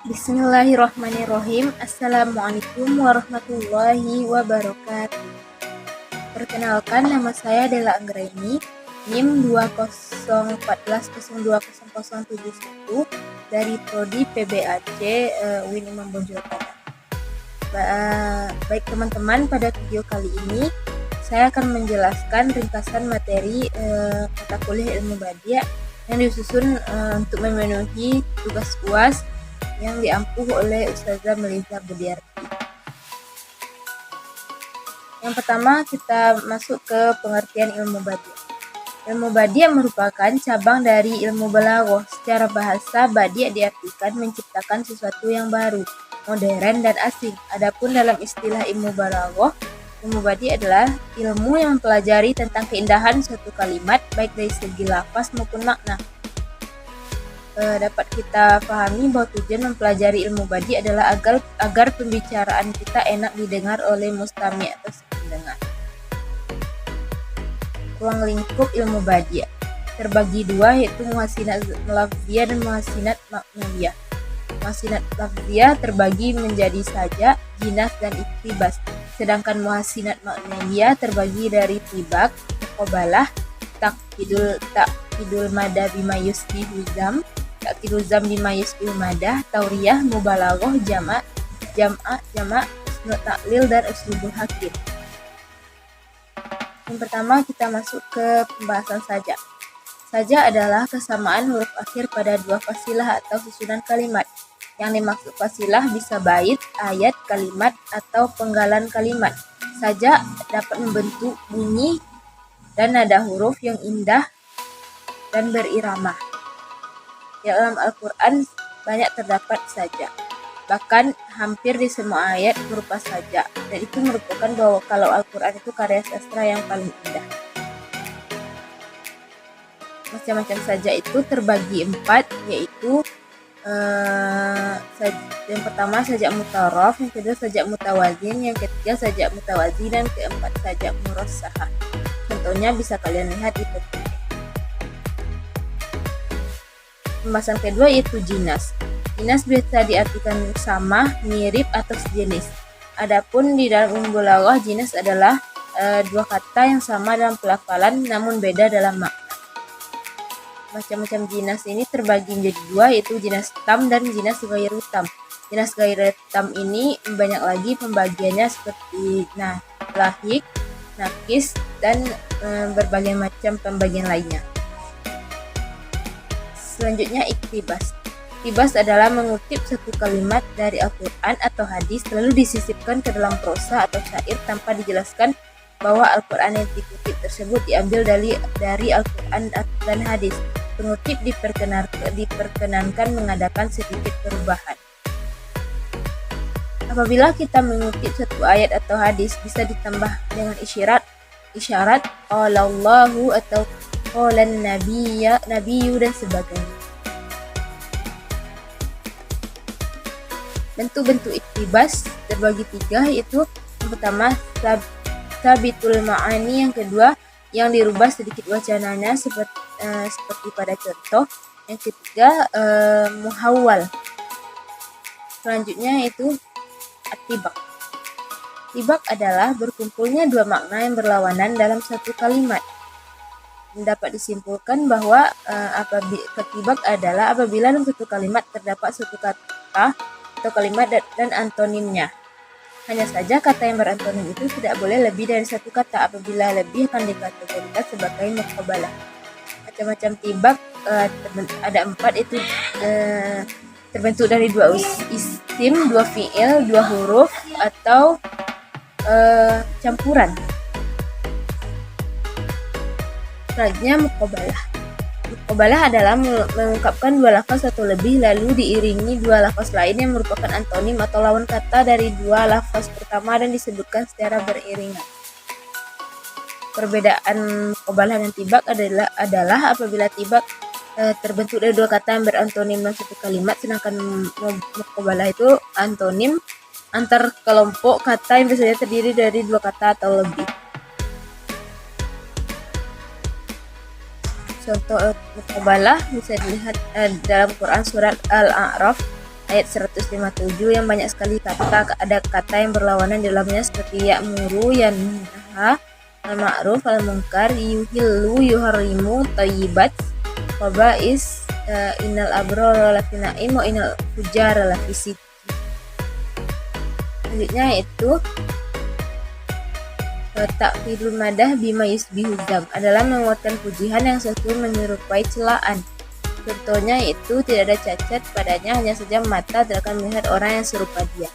Bismillahirrahmanirrahim. Assalamualaikum warahmatullahi wabarakatuh. Perkenalkan, nama saya Della Anggraini, NIM 2014020071 dari Prodi PBAC UIN Imam Bonjol Padang. Baik teman-teman, pada video kali ini saya akan menjelaskan ringkasan materi mata kuliah ilmu Badiah yang disusun untuk memenuhi tugas UAS yang diampuh oleh Ustazah Meliza Budiarti. Yang pertama, kita masuk ke pengertian ilmu Badiah. Ilmu Badiah merupakan cabang dari ilmu balaghah. Secara bahasa, Badiah diartikan menciptakan sesuatu yang baru, modern, dan asing. Adapun dalam istilah ilmu balaghah, ilmu Badiah adalah ilmu yang mempelajari tentang keindahan suatu kalimat, baik dari segi lafaz maupun makna. Dapat kita pahami bahwa tujuan mempelajari ilmu Badiah adalah agar pembicaraan kita enak didengar oleh mustami' atau si pendengar. Ruang lingkup ilmu Badiah terbagi dua, yaitu muhassinat lafziyah dan muhassinat maknawiyah. Muhassinat lafziyah terbagi menjadi sajak, jinas, dan iktibas. Sedangkan muhassinat maknawiyah terbagi dari tibak, muqabalah, takkidul mada bima yusbihu zam, takkidul zam bima yusbihu madah, tauriyah, mubalaghah, jamak, husnul taklil, dan uslubul hakim. Yang pertama, kita masuk ke pembahasan sajak. Sajak adalah kesamaan huruf akhir pada dua fasilah atau susunan kalimat. Yang dimaksud fasilah bisa bait, ayat, kalimat, atau penggalan kalimat. Sajak dapat membentuk bunyi dan nada huruf yang indah dan berirama. Dalam Al-Quran banyak terdapat sajak. Bahkan hampir di semua ayat berupa sajak. Dan itu merupakan bahwa kalau Al-Quran itu karya sastra yang paling indah. Macam-macam sajak itu terbagi 4, yaitu yang pertama sajak mutaraf, yang kedua sajak mutawazin, yang ketiga sajak mutawazi, dan keempat sajak murassahah. Contohnya bisa kalian lihat di peti. Pembahasan kedua yaitu jinas. Jinas biasa diartikan sama, mirip, atau sejenis. Adapun di dalam ilmu balaghah, jinas adalah dua kata yang sama dalam pelafalan namun beda dalam makna. Macam-macam jinas ini terbagi menjadi dua, yaitu jinas tam dan jinas ghairu tam. Jinas ghairu tam ini banyak lagi pembagiannya seperti lahik, nakis, dan berbagai macam pembagian lainnya. Selanjutnya iktibas. Iktibas adalah mengutip satu kalimat dari Al-Quran atau hadis lalu disisipkan ke dalam prosa atau syair tanpa dijelaskan bahwa Al-Quran yang dikutip tersebut diambil dari Al-Quran dan hadis. Pengutip diperkenankan mengadakan sedikit perubahan. Apabila kita mengutip satu ayat atau hadis, bisa ditambah dengan isyarat qala Allahu atau qala nabiyyu dan sebagainya. Bentuk-bentuk iktibas terbagi 3, yaitu yang pertama sabitul ma'ani, yang kedua yang dirubah sedikit wacananya seperti pada contoh, yang ketiga muhawwal. Selanjutnya yaitu at-tibak. Tibak adalah berkumpulnya dua makna yang berlawanan dalam satu kalimat. Dapat disimpulkan bahwa ketibak adalah apabila dalam satu kalimat terdapat satu kata atau kalimat dan antonimnya. Hanya saja kata yang berantonim itu tidak boleh lebih dari satu kata. Apabila lebih akan dikategorikan sebagai muqabalah. Macam-macam tibak ada 4, itu terbentuk dari dua isim, dua fi'il, dua huruf, atau campuran. Selanjutnya muqabalah. Muqabalah adalah mengungkapkan dua lafaz atau lebih lalu diiringi dua lafaz lain yang merupakan antonim atau lawan kata dari dua lafaz pertama dan disebutkan secara beriringan. Perbedaan muqabalah dan tibak adalah apabila tibak terbentuk dari dua kata yang berantonim dalam satu kalimat, sedangkan muqabalah itu antonim antar kelompok kata yang biasanya terdiri dari dua kata atau lebih. Contoh muqabalah bisa dilihat dalam Quran surat Al-A'raf ayat 157 yang banyak sekali ada kata yang berlawanan di dalamnya seperti ya'muru, yanha, al-ma'ruf, al-munkar, yuhillu, yuharrimu, thayyibat, khaba'is, innal abrara lafi na'im wa innal fujara lafi sijjin. Selanjutnya yaitu ta'khidul madah bima yusbihu dzam adalah menguatkan pujian yang sesuai menyerupai celaan. Contohnya yaitu tidak ada cacat padanya, hanya saja mata tidak akan melihat orang yang serupa dia.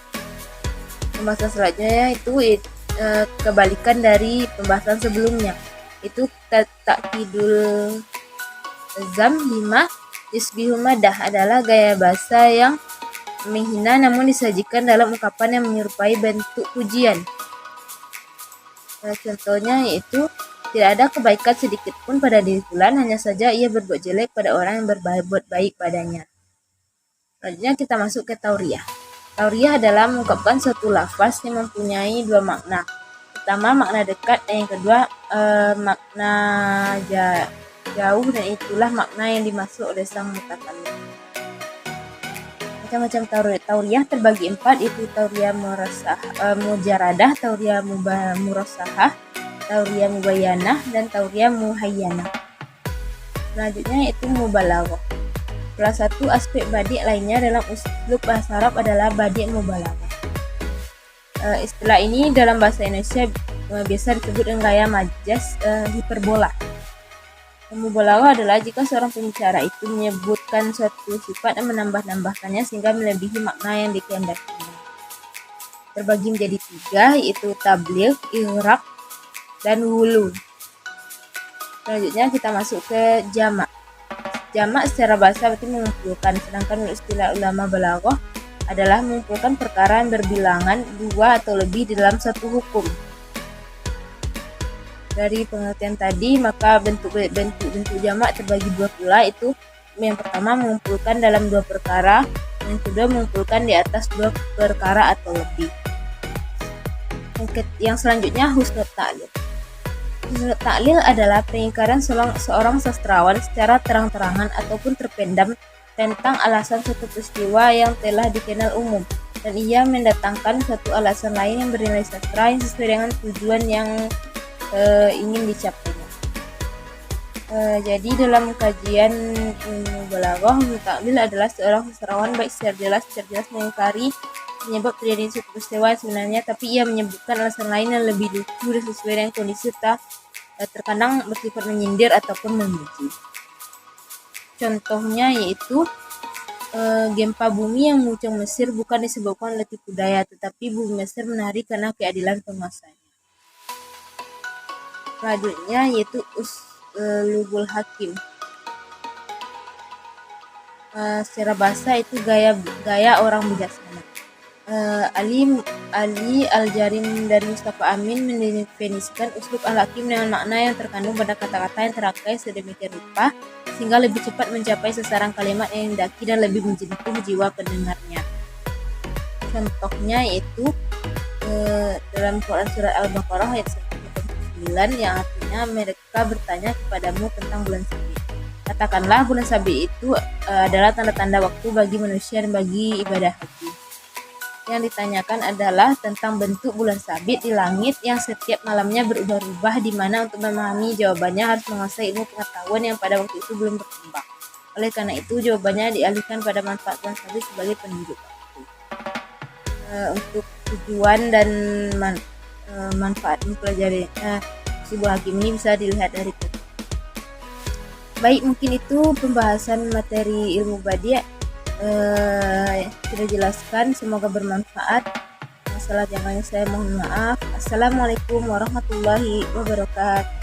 Pembahasan selanjutnya itu kebalikan dari pembahasan sebelumnya, itu ta'khidul dzam bima yusbihu madah adalah gaya bahasa yang menghina namun disajikan dalam ungkapan yang menyerupai bentuk pujian. Contohnya yaitu tidak ada kebaikan sedikit pun pada diri fulan, hanya saja ia berbuat jelek pada orang yang berbuat baik padanya. Selanjutnya kita masuk ke tauriyah. Tauriyah adalah mengungkapkan suatu lafaz yang mempunyai dua makna. Pertama makna dekat dan yang kedua makna jauh, dan itulah makna yang dimaksud oleh sang mutakallim. Macam-macam tauriyah terbagi 4, yaitu tauriyah mujaradah, tauriyah murasahah, tauriyah mubayyanah, dan tauriyah muhayyanah. Selanjutnya yaitu mubalaghah. Salah satu aspek badi' lainnya dalam uslub bahasa Arab adalah badi' mubalaghah. Istilah ini dalam bahasa Indonesia biasa disebut dengan gaya majaz hiperbola. Mubalaghah adalah jika seorang pembicara itu menyebutkan suatu sifat dan menambah-nambahkannya sehingga melebihi makna yang dikehendakinya. Terbagi menjadi 3, yaitu tabligh, ighraq, dan wulu. Selanjutnya kita masuk ke jamak. Jamak secara bahasa berarti mengumpulkan, sedangkan istilah ulama balaghah adalah mengumpulkan perkara yang berbilangan 2 atau lebih di dalam satu hukum. Dari pengertian tadi, maka bentuk jamak terbagi 2 pula, itu yang pertama mengumpulkan dalam 2 perkara, yang kedua mengumpulkan di atas 2 perkara atau lebih. Yang selanjutnya husnul ta'lil. Husnul ta'lil adalah pengingkaran seorang sastrawan secara terang-terangan ataupun terpendam tentang alasan suatu peristiwa yang telah dikenal umum, dan ia mendatangkan suatu alasan lain yang bernilai sastra yang sesuai dengan tujuan yang ingin dicapainya. Jadi dalam kajian ilmu balaghah, husnul ta'lil adalah seorang sastrawan baik secara jelas mengingkari penyebab terjadi suatu peristiwa sebenarnya, tapi ia menyebutkan alasan lain yang lebih lucu dan sesuai dengan kondisi terkadang bersifat menyindir ataupun memuji. Contohnya yaitu gempa bumi yang mengguncang Mesir bukan disebabkan oleh tipu daya, tetapi bumi Mesir menari karena keadilan penguasanya. Selanjutnya yaitu uslubul hakim. Secara bahasa itu gaya orang bijaksana. Ali Al-Jarim dan Mustafa Amin mendefinisikan uslub al-hakim dengan makna yang terkandung pada kata-kata yang terangkai sedemikian rupa sehingga lebih cepat mencapai sasaran kalimat yang didaki dan lebih menyentuh jiwa pendengarnya. Contohnya yaitu dalam Quran surat Al-Baqarah ayat 189 yang artinya mereka bertanya kepadamu tentang bulan sabit. Katakanlah bulan sabit itu adalah tanda-tanda waktu bagi manusia dan bagi ibadah haji. Yang ditanyakan adalah tentang bentuk bulan sabit di langit yang setiap malamnya berubah-ubah, di mana untuk memahami jawabannya harus menguasai ilmu pengetahuan yang pada waktu itu belum berkembang. Oleh karena itu jawabannya dialihkan pada manfaat bulan sabit sebagai penunjuk waktu. Untuk tujuan dan manfaat mempelajari uslubul hakim ini bisa dilihat dari itu. Baik, mungkin itu pembahasan materi ilmu badi' sudah jelaskan, semoga bermanfaat. Masalah jangan saya mohon maaf. Assalamualaikum warahmatullahi wabarakatuh.